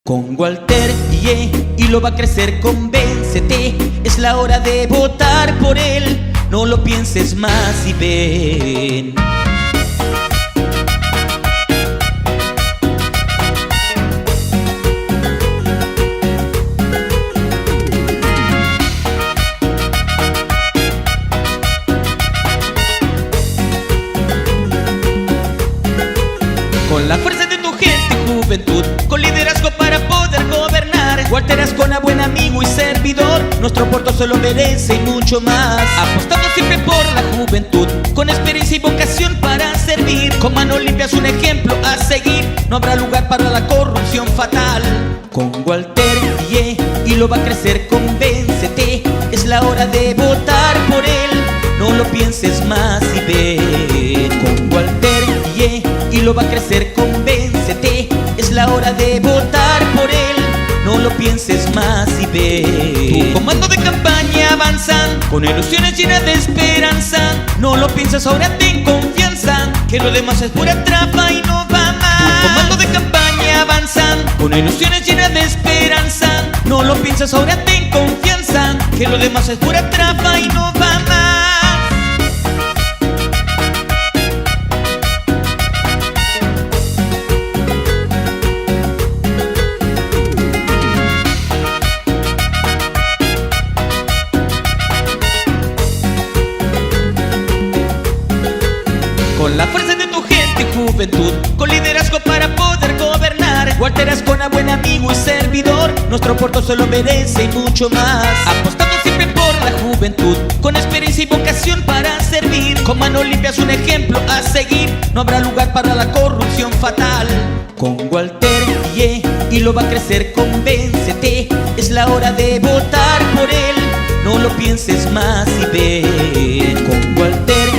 Con Walter, y lo va a crecer, convéncete. Es la hora de votar por él. No lo pienses más y ven. Con la fuerza de tu gente y juventud, con liderazgo para poder gobernar, Walter Azcona, buen amigo y servidor, nuestro puerto se lo merece y mucho más. Apostando siempre por la juventud, con experiencia y vocación para servir. Con mano limpia es un ejemplo a seguir, no habrá lugar para la corrupción fatal. Con Walter, y lo va a crecer, convéncete. Es la hora de votar por él, no lo pienses más y ve. Con Walter, y lo va a crecer, convéncete. Es la hora de votar por él, no lo pienses más y ve. Tu comando de campaña avanzan, con ilusiones llenas de esperanza. No lo pienses, ahora ten confianza, que lo demás es pura trampa y no va más. Tu comando de campaña avanzan, con ilusiones llenas de esperanza. No lo pienses, ahora ten confianza, que lo demás es pura trampa y no va más. Con la fuerza de tu gente y juventud, con liderazgo para poder gobernar, Walter Azcona, buen amigo y servidor, nuestro puerto se lo merece y mucho más. Apostando siempre por la juventud, con experiencia y vocación para servir. Con mano limpia es un ejemplo a seguir, no habrá lugar para la corrupción fatal. Con Walter, y lo va a crecer, convéncete. Es la hora de votar por él, no lo pienses más y ven. Con Walter,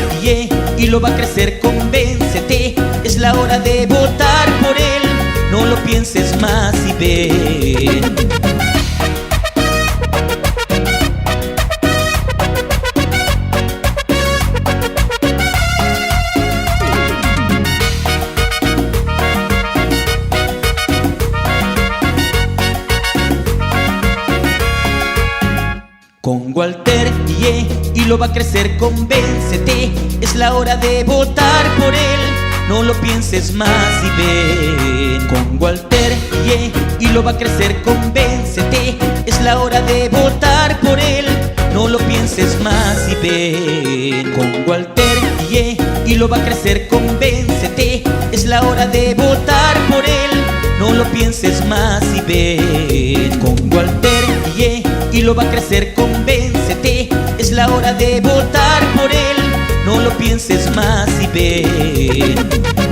y lo va a crecer, convéncete. Es la hora de votar por él, no lo pienses más y ven. Con Walter, y lo va a crecer, convéncete. Es la hora de votar por él, no lo pienses más y ven. Con Walter, y lo va a crecer, convéncete. Es la hora de votar por él, no lo pienses más y ven. Con Walter, y lo va a crecer, convéncete. Es la hora de votar por él, no lo pienses más y ven. Con Walter, y lo va a crecer, convéncete. Es la hora de votar por él, no lo pienses más y ven.